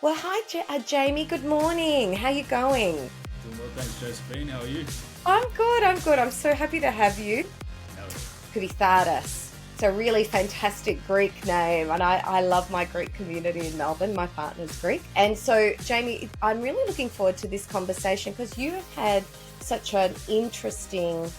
Well, hi, Jamie. Good morning. How you going? Doing well, thanks, Josephine. How are you? I'm good. I'm good. I'm so happy to have you. No. Kritharas. It's a really fantastic Greek name, and I love my Greek community in Melbourne. My partner's Greek. And so, Jamie, I'm really looking forward to this conversation because you have had such an interesting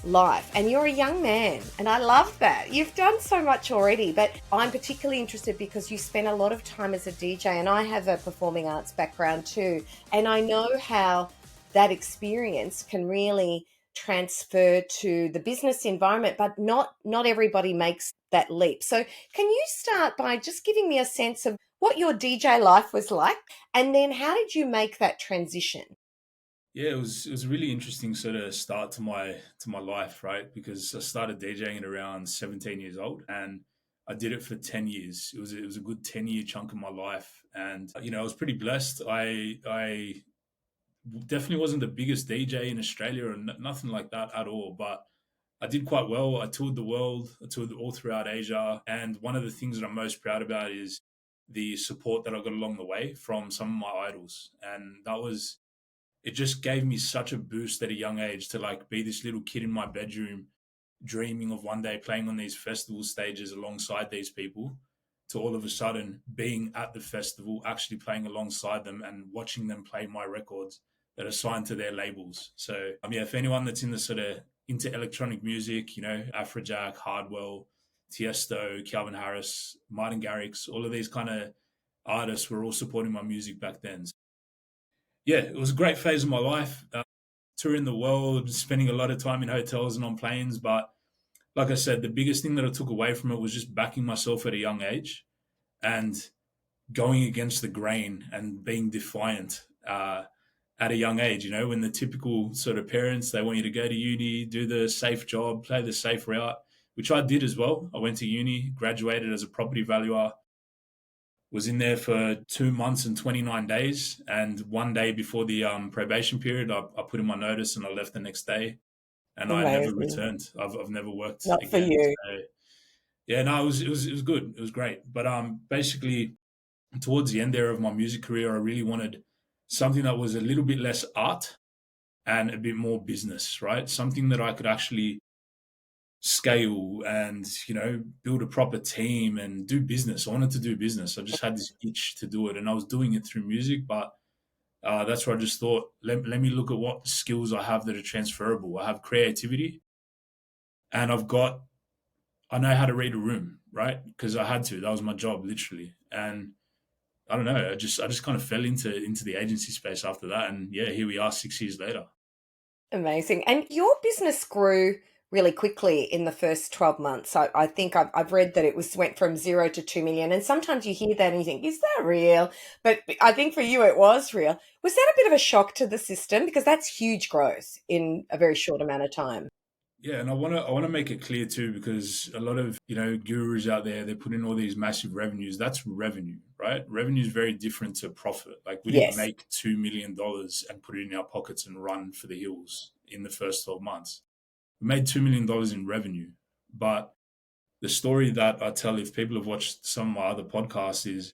life and you're a young man, and I love that. You've done so much already, but I'm particularly interested because you spent a lot of time as a DJ, and I have a performing arts background too, and I know how that experience can really transfer to the business environment, but not everybody makes that leap. So can you start by just giving me a sense of what your DJ life was like, and then how did you make that transition? Yeah, it was a really interesting sort of start to my life, right? Because I started DJing at around 17 years old, and I did it for 10 years. It was a good 10-year chunk of my life, and I was pretty blessed. I definitely wasn't the biggest DJ in Australia or nothing like that at all, but I did quite well. I toured the world. I toured all throughout Asia. And one of the things that I'm most proud about is the support that I got along the way from some of my idols. And it just gave me such a boost at a young age to like be this little kid in my bedroom, dreaming of one day playing on these festival stages alongside these people, to all of a sudden being at the festival, actually playing alongside them and watching them play my records that are signed to their labels. So, yeah, if anyone that's in the sort of into electronic music, Afrojack, Hardwell, Tiesto, Calvin Harris, Martin Garrix, all of these kind of artists were all supporting my music back then. Yeah, it was a great phase of my life, touring the world, spending a lot of time in hotels and on planes. But like I said, the biggest thing that I took away from it was just backing myself at a young age and going against the grain and being defiant at a young age. When the typical sort of parents, they want you to go to uni, do the safe job, play the safe route, which I did as well. I went to uni, graduated as a property valuer, was in there for 2 months and 29 days. And one day before the probation period, I put in my notice and I left the next day. And I never Amazing. returned. I've never worked Not for again. you. So yeah, no, it was good. It was great. But basically towards the end there of my music career, I really wanted something that was a little bit less art and a bit more business, right? Something that I could actually scale and build a proper team and do business. I wanted to do business. I just had this itch to do it, and I was doing it through music. But that's where I just thought, let me look at what skills I have that are transferable. I have creativity, and I know how to read a room, right? Because I had to. That was my job, literally. And I don't know. I just kind of fell into the agency space after that, and yeah, here we are 6 years later. Amazing. And your business grew really quickly in the first 12 months. I think I've read that it went from 0 to 2 million. And sometimes you hear that and you think, is that real? But I think for you, it was real. Was that a bit of a shock to the system? Because that's huge growth in a very short amount of time. Yeah, and I want to make it clear too, because a lot of gurus out there, they put in all these massive revenues. That's revenue, right? Revenue is very different to profit. Like we didn't Yes. make $2 million and put it in our pockets and run for the hills in the first 12 months. We made $2 million in revenue, but the story that I tell, if people have watched some of my other podcasts, is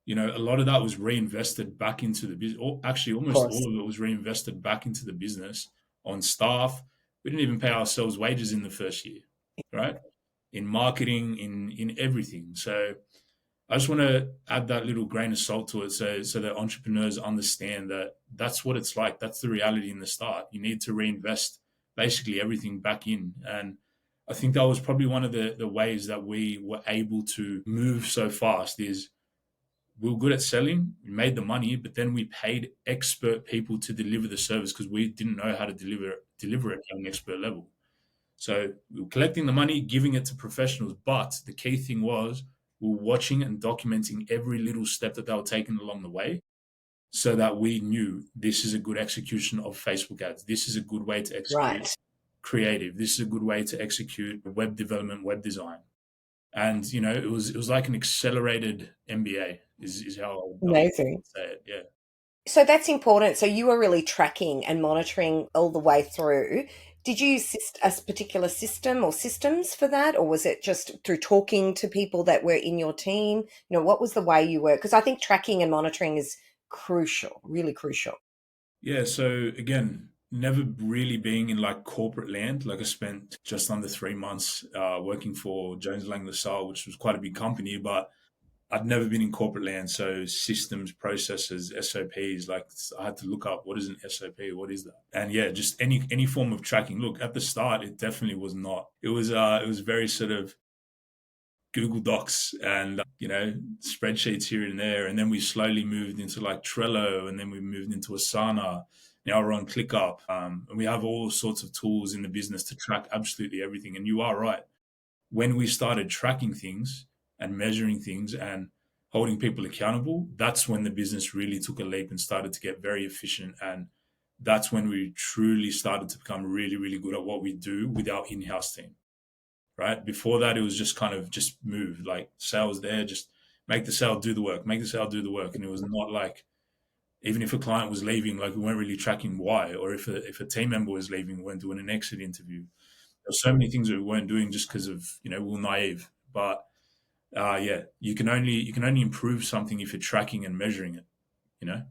a lot of that was reinvested back into the business. Actually, Of almost course. all of it was reinvested back into the business on staff. We didn't even pay ourselves wages in the first year, right? In marketing, in everything. So I just want to add that little grain of salt to it, so that entrepreneurs understand that that's what it's like. That's the reality in the start. You need to reinvest basically everything back in. And I think that was probably one of the ways that we were able to move so fast is we were good at selling, we made the money, but then we paid expert people to deliver the service because we didn't know how to deliver it at an expert level. So we were collecting the money, giving it to professionals, but the key thing was we were watching and documenting every little step that they were taking along the way, so that we knew this is a good execution of Facebook ads. This is a good way to execute Right. creative. This is a good way to execute web development, web design. And it was like an accelerated MBA is how I would Amazing. say it. Yeah. So that's important. So you were really tracking and monitoring all the way through. Did you use a particular system or systems for that, or was it just through talking to people that were in your team? What was the way you were? Because I think tracking and monitoring is crucial, really crucial. Yeah, so again, never really being in like corporate land. Like I spent just under 3 months working for Jones Lang LaSalle, which was quite a big company, but I'd never been in corporate land. So systems, processes, SOPs, like I had to look up what is an SOP, what is that? And yeah, just any form of tracking. Look, at the start, it definitely was not. It was very sort of Google Docs and spreadsheets here and there, and then we slowly moved into like Trello, and then we moved into Asana. Now we're on ClickUp, and we have all sorts of tools in the business to track absolutely everything. And you are right. When we started tracking things and measuring things and holding people accountable, that's when the business really took a leap and started to get very efficient. And that's when we truly started to become really, really good at what we do with our in-house team, right? Before that, it was just kind of just move, like sales there, just make the sale do the work, make the sale do the work. And it was not like, even if a client was leaving, like we weren't really tracking why, or if a team member was leaving, we weren't doing an exit interview. There's so many things that we weren't doing just because of, we were naive. But yeah, you can only improve something if you're tracking and measuring it, you know?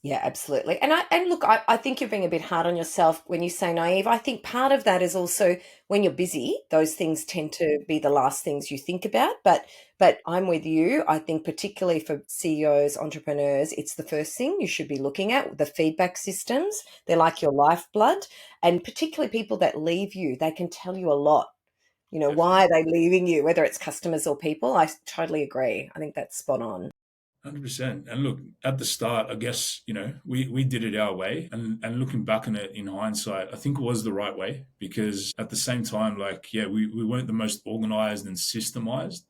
Yeah, absolutely. And look, I think you're being a bit hard on yourself when you say naive. I think part of that is also when you're busy, those things tend to be the last things you think about. But I'm with you. I think particularly for CEOs, entrepreneurs, it's the first thing you should be looking at. The feedback systems, they're like your lifeblood. And particularly people that leave you, they can tell you a lot. Why Definitely. are they leaving you, whether it's customers or people? I totally agree. I think that's spot on. 100%. And look, at the start, I guess, we did it our way. And looking back on it in hindsight, I think it was the right way because at the same time, like, yeah, we weren't the most organized and systemized,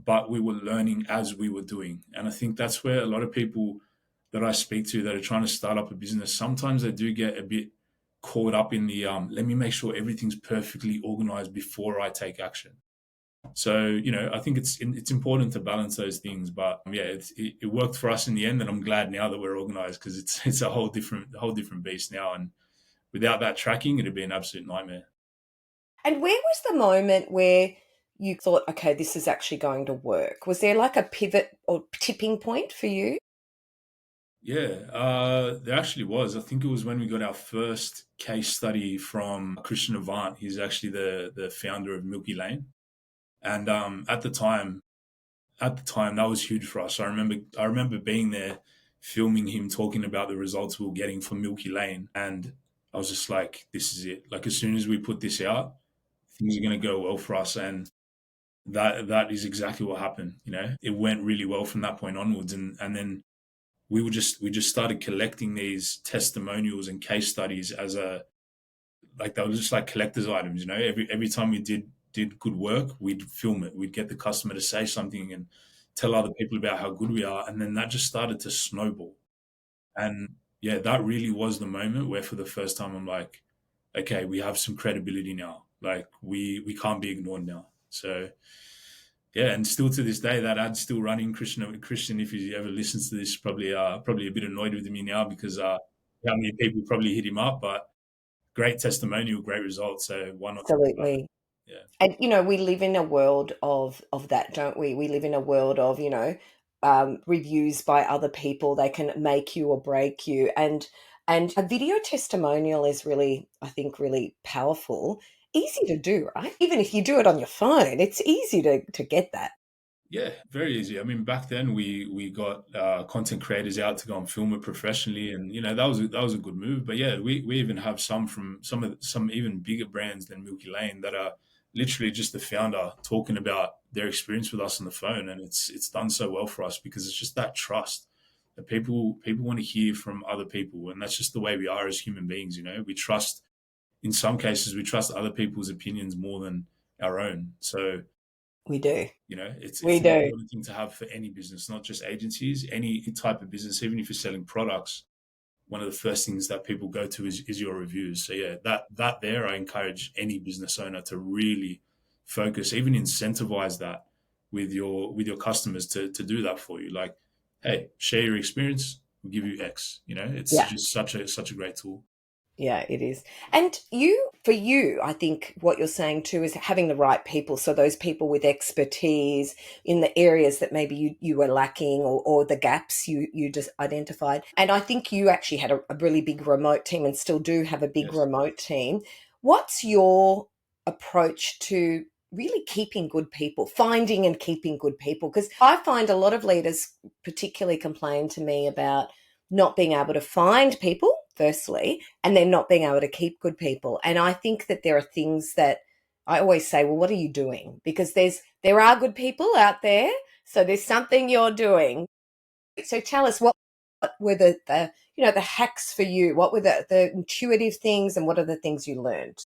but we were learning as we were doing. And I think that's where a lot of people that I speak to that are trying to start up a business, sometimes they do get a bit caught up in the let me make sure everything's perfectly organized before I take action. So I think it's important to balance those things. But yeah, it worked for us in the end, and I'm glad now that we're organized because it's a whole different beast now. And without that tracking, it'd be an absolute nightmare. And where was the moment where you thought, okay, this is actually going to work? Was there like a pivot or tipping point for you? Yeah, there actually was. I think it was when we got our first case study from Christian Avant. He's actually the founder of Milky Lane, and at the time that was huge for us. I remember being there, filming him talking about the results we were getting from Milky Lane, and I was just like, "This is it." Like as soon as we put this out, things are going to go well for us, and that is exactly what happened. It went really well from that point onwards, and then we just started collecting these testimonials and case studies as a like they were just like collector's items. Every time we did good work, we'd film it. We'd get the customer to say something and tell other people about how good we are, and then that just started to snowball. And yeah, that really was the moment where, for the first time, I'm like, okay, we have some credibility now. Like we can't be ignored now. So yeah, and still to this day, that ad's still running. Christian, if he ever listens to this, probably a bit annoyed with me now because how many people probably hit him up, but great testimonial, great results. So why not talk about it? Absolutely. Yeah. And we live in a world of that, don't we? We live in a world of reviews by other people. They can make you or break you, and a video testimonial is really, I think, really powerful. Easy to do, right? Even if you do it on your phone, it's easy to get that. Yeah, very easy. I mean, back then we got content creators out to go and film it professionally, and that was a good move. But yeah, we even have some from some even bigger brands than Milky Lane that are literally just the founder talking about their experience with us on the phone, and it's done so well for us because it's just that trust that people want to hear from other people, and that's just the way we are as human beings. We trust, in some cases, we trust other people's opinions more than our own. So We do. it's We an do. important thing to have for any business, not just agencies, any type of business, even if you're selling products. One of the first things that people go to is your reviews. So yeah, that there, I encourage any business owner to really focus, even incentivize that with your customers to do that for you. Like, hey, share your experience, we'll give you X. It's Yeah. just such a great tool. Yeah, it is. And you For you, I think what you're saying too is having the right people. So those people with expertise in the areas that maybe you were lacking, or the gaps you just identified. And I think you actually had a really big remote team and still do have a big Yes. remote team. What's your approach to really keeping good people, finding and keeping good people? Because I find a lot of leaders particularly complain to me about not being able to find people, firstly, and then not being able to keep good people. And I think that there are things that I always say, well, what are you doing? Because there are good people out there, so there's something you're doing. So tell us, what were the hacks for you? What were the intuitive things, and what are the things you learned?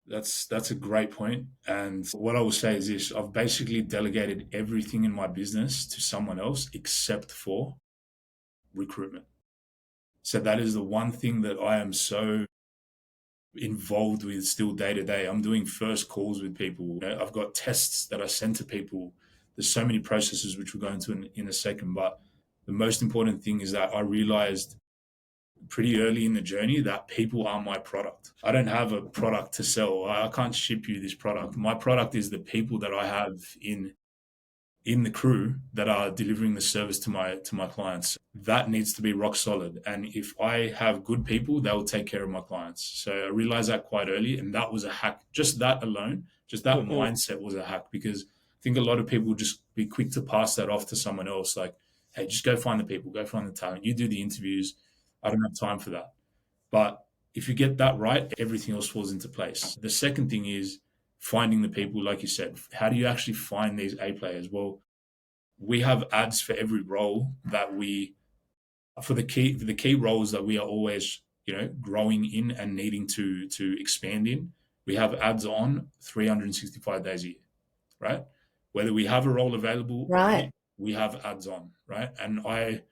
That's a great point. And what I will say is this: I've basically delegated everything in my business to someone else except for recruitment. So that is the one thing that I am so involved with still day to day. I'm doing first calls with people. You know, I've got tests that I send to people. There's so many processes which we'll go into in a second. But the most important thing is that I realized pretty early in the journey that people are my product. I don't have a product to sell. I can't ship you this product. My product is the people that I have in the crew that are delivering the service to my clients. That needs to be rock solid. And if I have good people, they will take care of my clients. So I realized that quite early, and that was a hack. Just that alone, just that Mm-hmm. mindset was a hack, because I think a lot of people just be quick to pass that off to someone else. Like, hey, just go find the people, go find the talent. You do the interviews. I don't have time for that. But if you get that right, everything else falls into place. The second thing is finding the people, like you said. How do you actually find these A players? Well, we have ads for every role that we for the key roles that we are always, growing in and needing to expand in. We have ads on 365 days a year, right? Whether we have a role available or not, Right. we have ads on, right? And I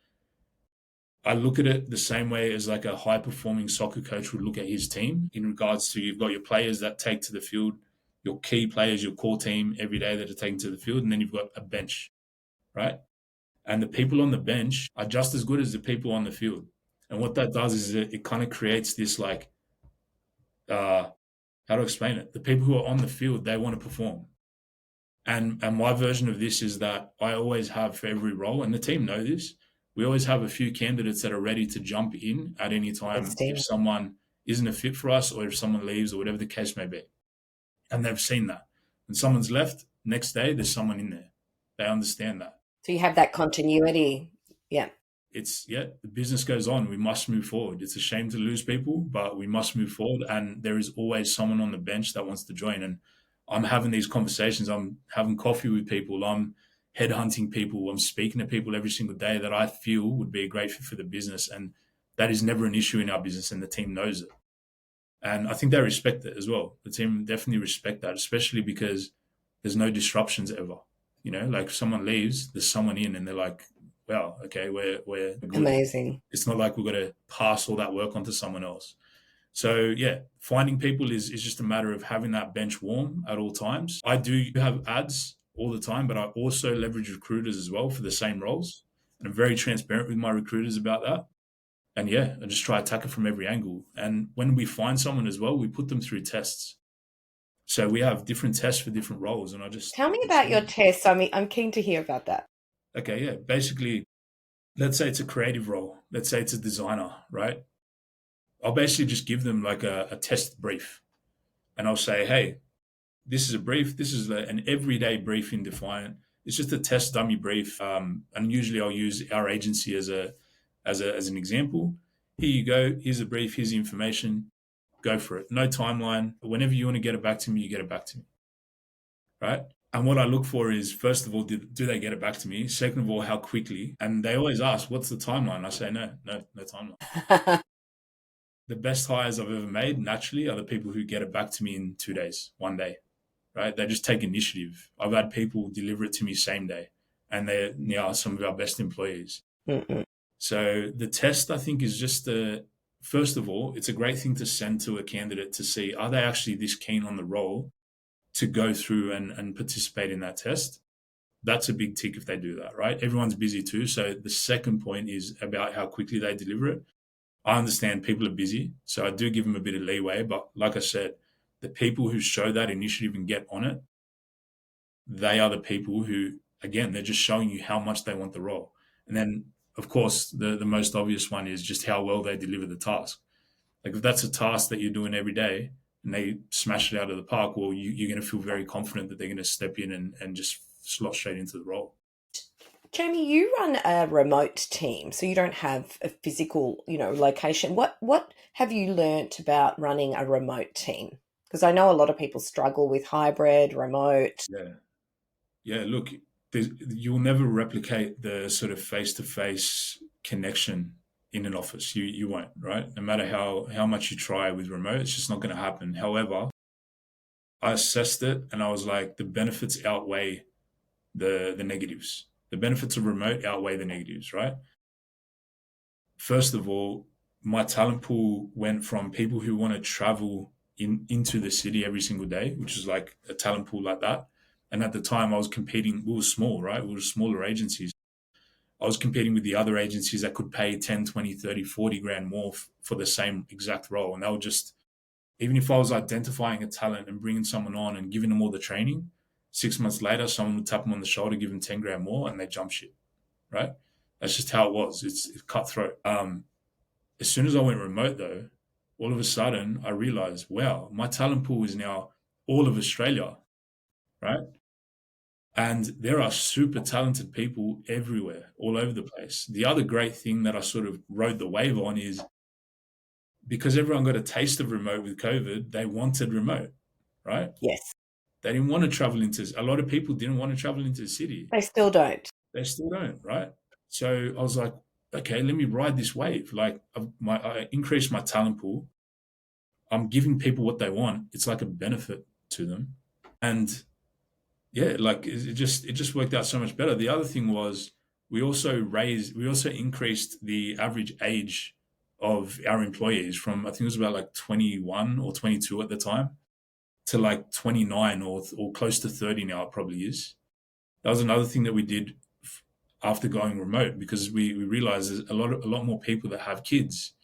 look at it the same way as like a high performing soccer coach would look at his team, in regards to, you've got your players that take to the field, your key players, your core team every day that are taking to the field, and then you've got a bench, right? And the people on the bench are just as good as the people on the field. And what that does is it kind of creates this, like, how to explain it? The people who are on the field, they want to perform. And my version of this is that I always have, for every role, and the team know this, we always have a few candidates that are ready to jump in at any time if Interesting. someone isn't a fit for us, or if someone leaves, or whatever the case may be. And they've seen that. When someone's left, next day there's someone in there. They understand that. So you have that continuity. Yeah. The business goes on. We must move forward. It's a shame to lose people, but we must move forward. And there is always someone on the bench that wants to join. And I'm having these conversations. I'm having coffee with people. I'm headhunting people. I'm speaking to people every single day that I feel would be a great fit for the business. And that is never an issue in our business, and the team knows it. And I think they respect it as well. The team definitely respect that, especially because there's no disruptions ever. Like if someone leaves, there's someone in, and they're like, well, okay, we're good. Amazing. It's not like we've got to pass all that work onto someone else. So yeah, finding people is just a matter of having that bench warm at all times. I do have ads all the time, but I also leverage recruiters as well for the same roles. And I'm very transparent with my recruiters about that. And yeah, I just try to attack it from every angle. And when we find someone as well, we put them through tests. So we have different tests for different roles. And I just Tell me about your tests. I'm keen to hear about that. Okay, yeah. Basically, let's say it's a creative role. Let's say it's a designer, right? I'll basically just give them like a test brief, and I'll say, hey, this is a brief. This is an everyday brief in Defiant. It's just a test dummy brief. And usually I'll use our agency as an example. Here you go. Here's a brief. Here's the information. Go for it. No timeline. Whenever you want to get it back to me, you get it back to me, right? And what I look for is, first of all, do they get it back to me? Second of all, how quickly? And they always ask, what's the timeline? I say, no timeline. The best hires I've ever made, naturally, are the people who get it back to me in 2 days, 1 day, right? They just take initiative. I've had people deliver it to me same day, and they are some of our best employees. Mm-mm. So the test, I think, is just first of all, it's a great thing to send to a candidate to see, are they actually this keen on the role to go through and participate in that test? That's a big tick if they do that, right? Everyone's busy too. So the second point is about how quickly they deliver it. I understand people are busy, so I do give them a bit of leeway. But like I said, the people who show that initiative and get on it, they are the people who, again, they're just showing you how much they want the role. And then, of course, the most obvious one is just how well they deliver the task. Like if that's a task that you're doing every day and they smash it out of the park, well, you're going to feel very confident that they're going to step in and just slot straight into the role. Jamie, you run a remote team, so you don't have a physical, location. What have you learnt about running a remote team? Because I know a lot of people struggle with hybrid, remote. Yeah. Yeah. Look, you'll never replicate the sort of face to face connection in an office. You won't, right? No matter how much you try with remote, it's just not going to happen. However, I assessed it and I was like, the benefits outweigh the negatives. The benefits of remote outweigh the negatives, right? First of all, my talent pool went from people who want to travel into the city every single day, which is like a talent pool like that. And at the time, I was competing. We were small, right? We were smaller agencies. I was competing with the other agencies that could pay 10, 20, 30, 40 grand more for the same exact role. And they were just, even if I was identifying a talent and bringing someone on and giving them all the training, 6 months later, someone would tap them on the shoulder, give them 10 grand more, and they jump ship, right? That's just how it was. It's cutthroat. As soon as I went remote, though, all of a sudden I realized, wow, my talent pool is now all of Australia, right? And there are super talented people everywhere, all over the place. The other great thing that I sort of rode the wave on is because everyone got a taste of remote with COVID, they wanted remote, right? Yes, They didn't want to travel into, a lot of people didn't want to travel into the city. they still don't. They still don't, right? So I was like, okay, let me ride this wave. Like I increased my talent pool. I'm giving people what they want. It's like a benefit to them. And yeah, like it just worked out so much better. The other thing was we also increased the average age of our employees from I think it was about like 21 or 22 at the time to like 29 or close to 30 now it probably is. That was another thing that we did after going remote because we realized there's a lot more people that have kids,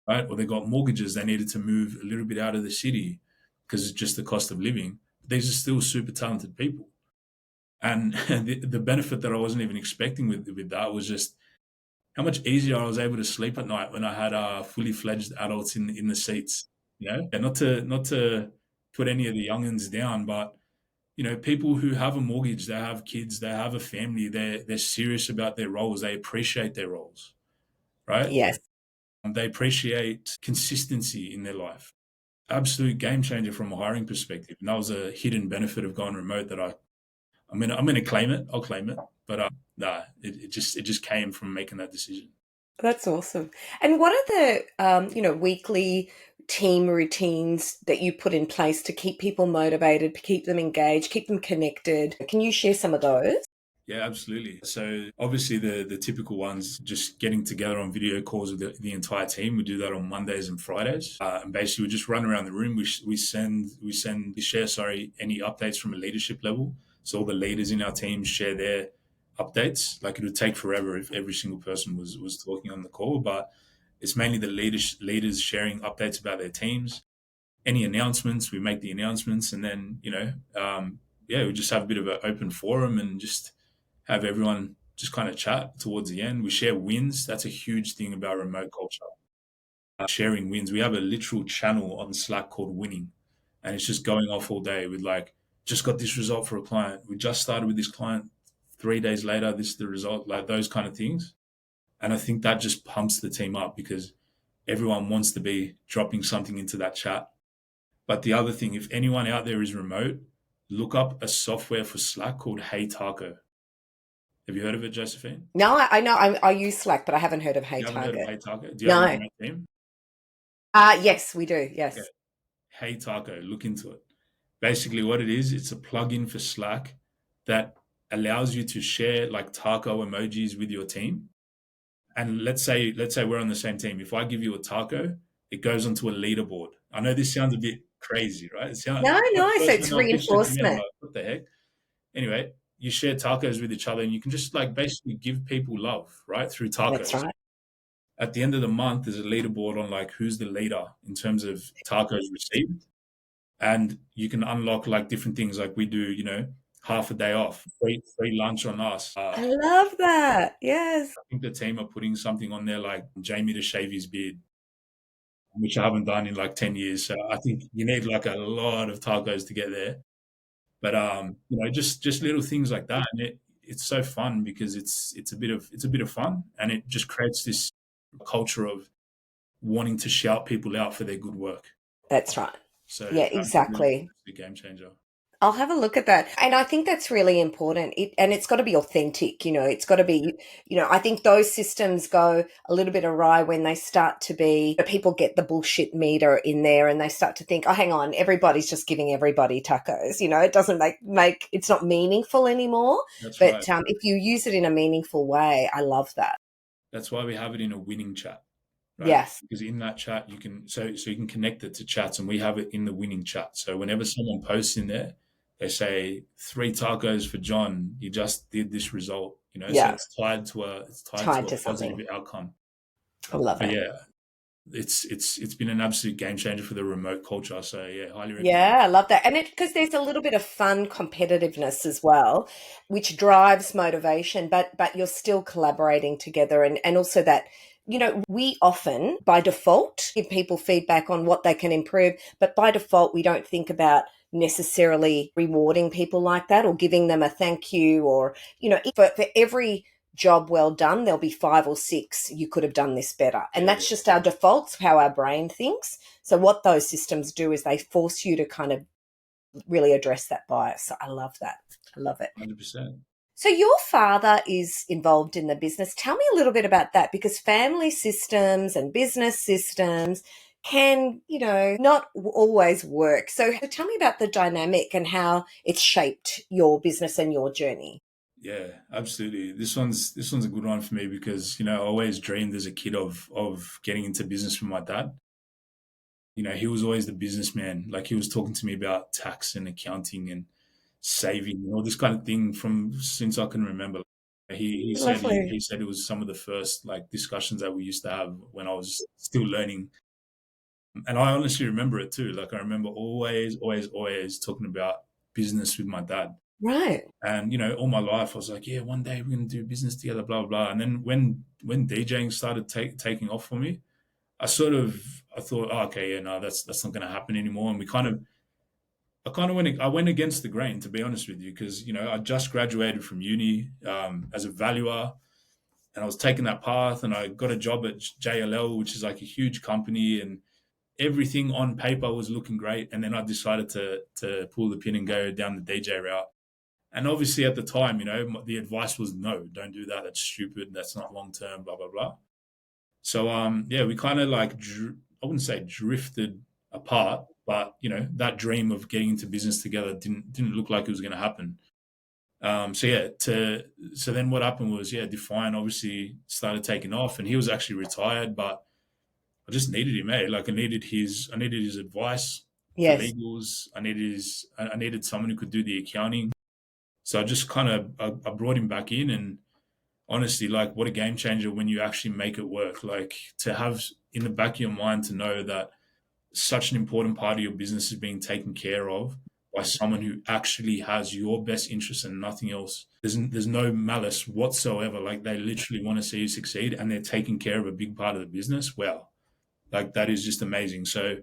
right? Or they got mortgages, they needed to move a little bit out of the city because it's just the cost of living. But these are still super talented people. And the benefit that I wasn't even expecting with that was just how much easier I was able to sleep at night when I had fully fledged adults in the seats. And not to put any of the youngins down, but people who have a mortgage, they have kids, they have a family, they're serious about their roles, they appreciate their roles, right? Yes, They appreciate consistency in their life. Absolute game changer from a hiring perspective. And that was a hidden benefit of going remote that I'm gonna claim it. I'll claim it. But nah, it just came from making that decision. that's awesome. And what are the weekly team routines that you put in place to keep people motivated, to keep them engaged, keep them connected? Can you share some of those? Yeah, absolutely. So obviously the typical ones, just getting together on video calls with the entire team. We do that on Mondays and Fridays, and basically we just run around the room. We share any updates from a leadership level. So all the leaders in our team share their updates. Like it would take forever if every single person was talking on the call, but it's mainly the leaders sharing updates about their teams. Any announcements, we make the announcements, and then yeah, we just have a bit of an open forum and just have everyone just kind of chat towards the end. We share wins. That's a huge thing about remote culture. Sharing wins. We have a literal channel on Slack called Winning, and it's just going off all day with like, just got this result for a client. We just started with this client. 3 days later, this is the result. Like those kind of things. And I think that just pumps the team up because everyone wants to be dropping something into that chat. But the other thing, if anyone out there is remote, look up a software for Slack called Hey Taco. Have you heard of it, Josephine? No, I know I use Slack, but I haven't heard of Hey You haven't heard of Target. Hey Taco? Do you have a No. remote team? Yes, we do. Okay. Yes. Hey Taco, look into it. Basically, what it is, it's a plugin for Slack that allows you to share like taco emojis with your team. And let's say we're on the same team. If I give you a taco, it goes onto a leaderboard. I know this sounds a bit crazy, right? No, At no, so first it's when I pitched it to me, I'm reinforcement. like, what the heck? Anyway, you share tacos with each other and you can just like basically give people love, right? Through That's tacos. right. At the end of the month, there's a leaderboard on like who's the leader in terms of tacos received. and you can unlock like different things, like we do, half a day off, free lunch on us. I love that. Yes. I think the team are putting something on there like Jamie to shave his beard, which I haven't done in like 10 years. So I think you need like a lot of tacos to get there. But just little things like that, and it's so fun because it's a bit of fun, and it just creates this culture of wanting to shout people out for their good work. That's right. So Yeah, that's a really exactly. a game changer. I'll have a look at that. And I think that's really important. And it's got to be authentic, it's got to be, I think those systems go a little bit awry when they start to be, people get the bullshit meter in there and they start to think, oh, hang on, everybody's just giving everybody tacos. It doesn't it's not meaningful anymore. That's But right. if you use it in a meaningful way, I love that. That's why we have it in a winning chat, right? Yes. Because in that chat you can you can connect it to chats, and we have it in the winning chat. So whenever someone posts in there, they say 3 tacos for John. He just did this result, So Yeah. it's tied to a Tied to positive something. outcome. I love But it. yeah, it's been an absolute game changer for the remote culture. So yeah, highly recommend. Yeah, I love that. And because there's a little bit of fun competitiveness as well, which drives motivation, but you're still collaborating together and also that, we often by default give people feedback on what they can improve, but by default we don't think about necessarily rewarding people like that or giving them a thank you or, for every job well done, there'll be 5 or 6 you could have done this better. And Yeah, that's just our defaults, how our brain thinks. So what those systems do is they force you to kind of really address that bias. So I love that. I love it. 100%. So your father is involved in the business. Tell me a little bit about that because family systems and business systems can, not always work. So tell me about the dynamic and how it's shaped your business and your journey. Yeah, absolutely. This one's a good one for me because I always dreamed as a kid of getting into business with my dad. He was always the businessman. Like he was talking to me about tax and accounting and saving and all this kind of thing from since I can remember. He Lovely. said it was some of the first like discussions that we used to have when I was still learning, and I honestly remember it too. Like I remember always, always, always talking about business with my dad. Right. And all my life I was like, yeah, one day we're gonna do business together, blah blah blah. And then when DJing started taking off for me, I thought, oh, okay, yeah, no, that's not going to happen anymore. And I went against the grain, to be honest with you, because I just graduated from uni as a valuer, and I was taking that path, and I got a job at JLL, which is like a huge company, and everything on paper was looking great. And then I decided to pull the pin and go down the DJ route. And obviously, at the time, the advice was no, don't do that. That's stupid. That's not long term. Blah blah blah. So yeah, we kind of like I wouldn't say drifted apart, but that dream of getting into business together didn't look like it was going to happen. So yeah, so then what happened was, yeah, Define obviously started taking off, and he was actually retired, but I just needed him, eh? Like I needed his advice for Yes. legals. I needed someone who could do the accounting. So I just kind of I brought him back in, and honestly, like what a game changer when you actually make it work. Like to have in the back of your mind to know that such an important part of your business is being taken care of by someone who actually has your best interest and nothing else. There's no malice whatsoever. Like they literally want to see you succeed, and they're taking care of a big part of the business. Wow, like that is just amazing. So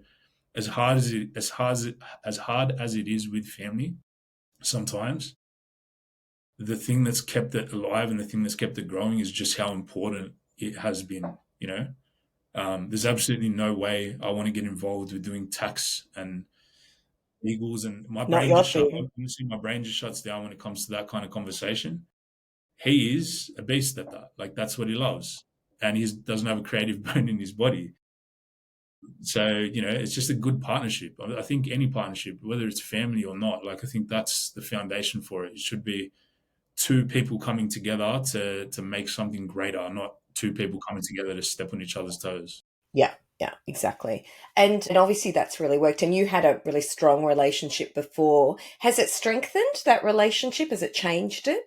as hard as it is with family, sometimes the thing that's kept it alive and the thing that's kept it growing is just how important it has been. You know, there's absolutely no way I want to get involved with doing tax and legals, and my Not brain your just shut. thing. Honestly, my brain just shuts down when it comes to that kind of conversation. He is a beast at that. Like that's what he loves, and he doesn't have a creative bone in his body. So it's just a good partnership. I think any partnership, whether it's family or not, like I think that's the foundation for it. It should be two people coming together to make something greater, not two people coming together to step on each other's toes. Yeah, yeah, exactly. And obviously that's really worked. And you had a really strong relationship before. Has it strengthened that relationship? Has it changed it?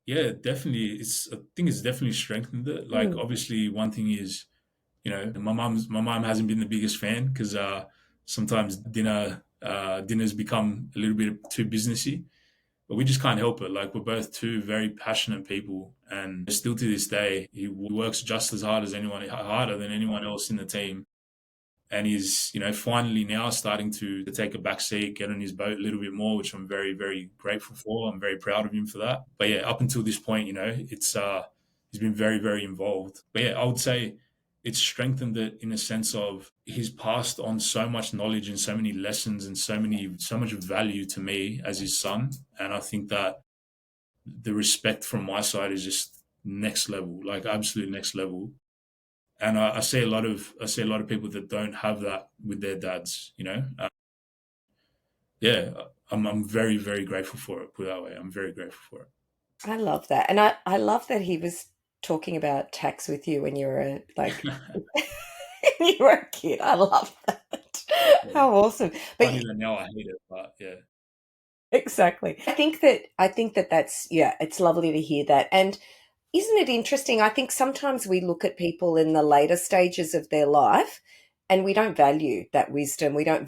Yeah, definitely. I think it's definitely strengthened it. Like, Mm. obviously, one thing is, my mom hasn't been the biggest fan because sometimes dinner Dinner's become a little bit too businessy, but we just can't help it. Like we're both two very passionate people, and still to this day, he works just as hard as anyone, harder than anyone else in the team. And he's, finally now starting to take a back seat, get on his boat a little bit more, which I'm very, very grateful for. I'm very proud of him for that. But yeah, up until this point, it's he's been very, very involved. But yeah, I would say it's strengthened it in a sense of he's passed on so much knowledge and so many lessons and so much value to me as his son. And I think that the respect from my side is just next level, like absolute next level. And I see a lot of people that don't have that with their dads. Yeah, I'm very, very grateful for it. Put it that way, I'm very grateful for it. I love that. And I love that he was talking about tax with you when you were when you were a kid. I love that. Yeah. How awesome. But Funny that now I hate it, but yeah, exactly. I think that that's, yeah, it's lovely to hear that. And isn't it interesting? I think sometimes we look at people in the later stages of their life and we don't value that wisdom. We don't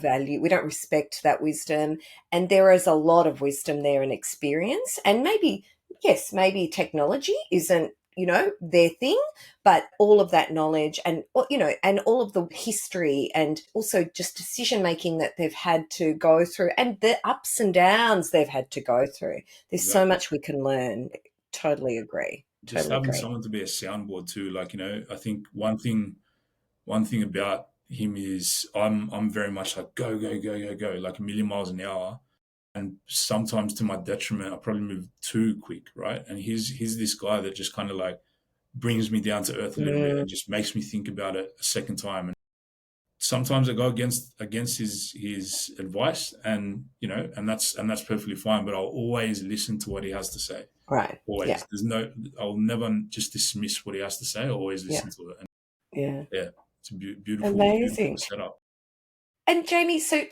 respect that wisdom. And there is a lot of wisdom there and experience. And maybe, yes, maybe technology isn't, their thing, but all of that knowledge and, and all of the history and also just decision making that they've had to go through and the ups and downs they've had to go through. There's so exactly. much we can learn. Totally agree. Just Totally having agree. someone to be a soundboard too, like I think one thing about him is I'm very much like go go go go go like a million miles an hour, and sometimes to my detriment, I probably move too quick, right? And he's this guy that just kind of like brings me down to earth a little bit Mm, and just makes me think about it a second time. And sometimes I go against his advice, and that's perfectly fine. But I'll always listen to what he has to say. right. Yeah. Always. I'll never just dismiss what he has to say. I'll always Yeah. listen to it. And Yeah. yeah, it's a beautiful, beautiful Amazing. setup. And Jamie, so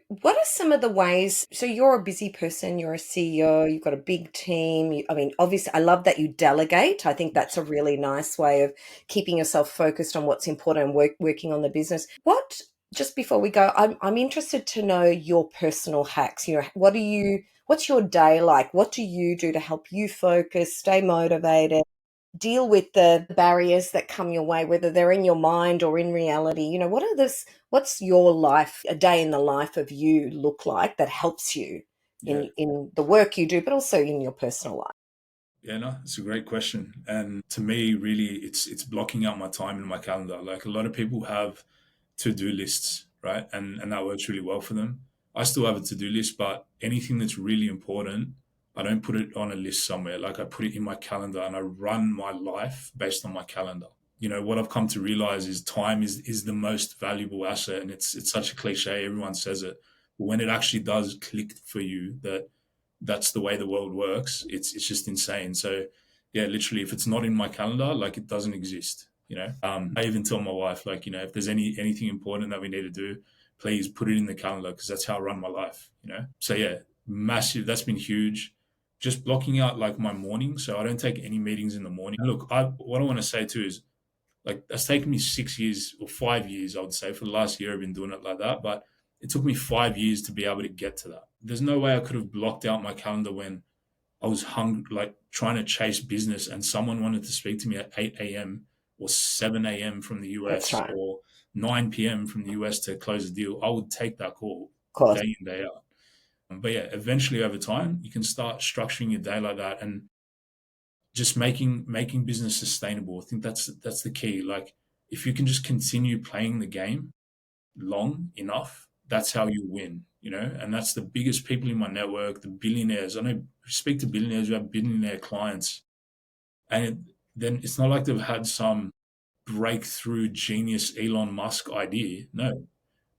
what are some of the ways? So you're a busy person, you're a CEO, you've got a big team. I mean, obviously, I love that you delegate. I think that's Yes. a really nice way of keeping yourself focused on what's important and working on the business. What, just before we go, I'm interested to know your personal hacks. What's your day like? What do you do to help you focus, stay motivated? Deal with the barriers that come your way, whether they're in your mind or in reality. What's your life, a day in the life of you look like that helps you Yeah. in the work you do, but also in your personal life? Yeah, no, it's a great question. And to me, really, it's blocking out my time in my calendar. Like a lot of people have to-do lists, right? And that works really well for them. I still have a to-do list, but anything that's really important, I don't put it on a list somewhere. Like I put it in my calendar and I run my life based on my calendar. What I've come to realize is time is the most valuable asset, and it's such a cliche. Everyone says it, but when it actually does click for you that that's the way the world works, it's just insane. So yeah, literally, if it's not in my calendar, like it doesn't exist. I even tell my wife, like, if there's anything important that we need to do, please put it in the calendar because that's how I run my life. So yeah, massive. That's been huge. Just blocking out like my morning, so I don't take any meetings in the morning. Look, what I want to say too is like that's taken me 6 years or 5 years, I would say. For the last year, I've been doing it like that, but it took me 5 years to be able to get to that. There's no way I could have blocked out my calendar when I was like trying to chase business and someone wanted to speak to me at 8 a.m. or 7 a.m. from the That's US right. Of or 9 p.m. from the US to close a deal. I would take that call course. day in, day out. But yeah, eventually over time, you can start structuring your day like that and just making business sustainable. I think that's the key. Like if you can just continue playing the game long enough, that's how you win. And that's the biggest people in my network, the billionaires. I know speak to billionaires who have billionaire clients, and then it's not like they've had some breakthrough genius Elon Musk idea. No,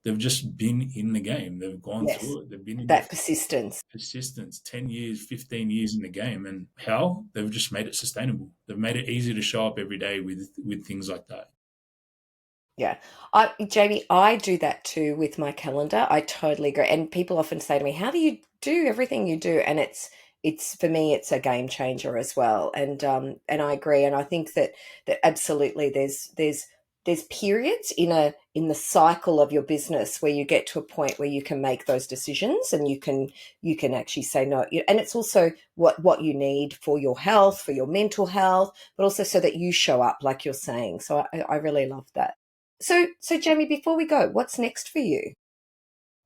they've just been in the game. They've gone Yes. through it. They've been in it That for persistence. persistence, 10 years, 15 years in the game. And how? They've just made it sustainable. They've made it easy to show up every day with things like that. Yeah. Jamie, I do that too with my calendar. I totally agree. And people often say to me, how do you do everything you do? And it's for me, it's a game changer as well. And I agree. And I think that absolutely there's there's periods in the cycle of your business where you get to a point where you can make those decisions, and you can actually say no. And it's also what you need for your health, for your mental health, but also so that you show up like you're saying. So I really love that. So Jamie, before we go, what's next for you?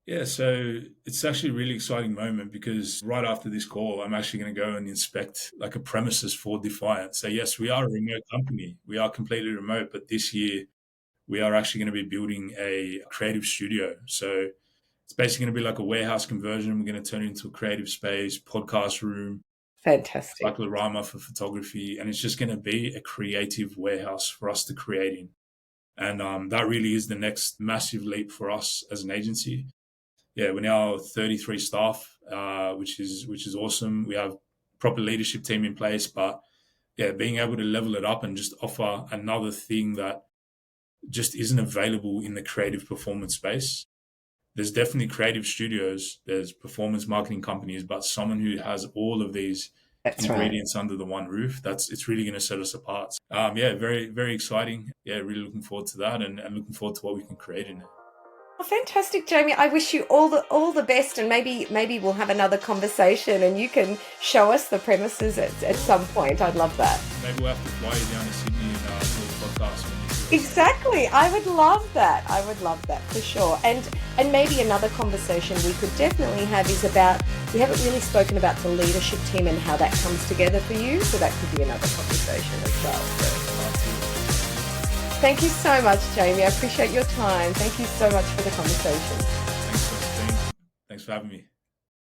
Yeah, so it's actually a really exciting moment because right after this call, I'm actually going to go and inspect like a premises for Defiant. So yes, we are a remote company. We are completely remote, but this year we are actually going to be building a creative studio. So it's basically going to be like a warehouse conversion. We're going to turn it into a creative space, podcast room, Fantastic. cyclorama for photography, and it's just going to be a creative warehouse for us to create in. And that really is the next massive leap for us as an agency. Yeah, we're now 33 staff, which is awesome. We have proper leadership team in place, but yeah, being able to level it up and just offer another thing that just isn't available in the creative performance space. There's definitely creative studios, there's performance marketing companies, but someone who has all of these That's right. ingredients under the one roof, it's really going to set us apart. Yeah, very, very exciting. Yeah, really looking forward to that, and looking forward to what we can create in it. Well, fantastic, Jamie. I wish you all the best, and maybe we'll have another conversation and you can show us the premises at some point. I'd love that. Maybe we'll have to fly you down to Sydney and do a podcast when you do it. Exactly. I would love that. I would love that for sure. And maybe another conversation we could definitely have is about, we haven't really spoken about the leadership team and how that comes together for you. So that could be another conversation as well. So thank you so much, Jamie. I appreciate your time. Thank you so much for the conversation. Thanks for having me.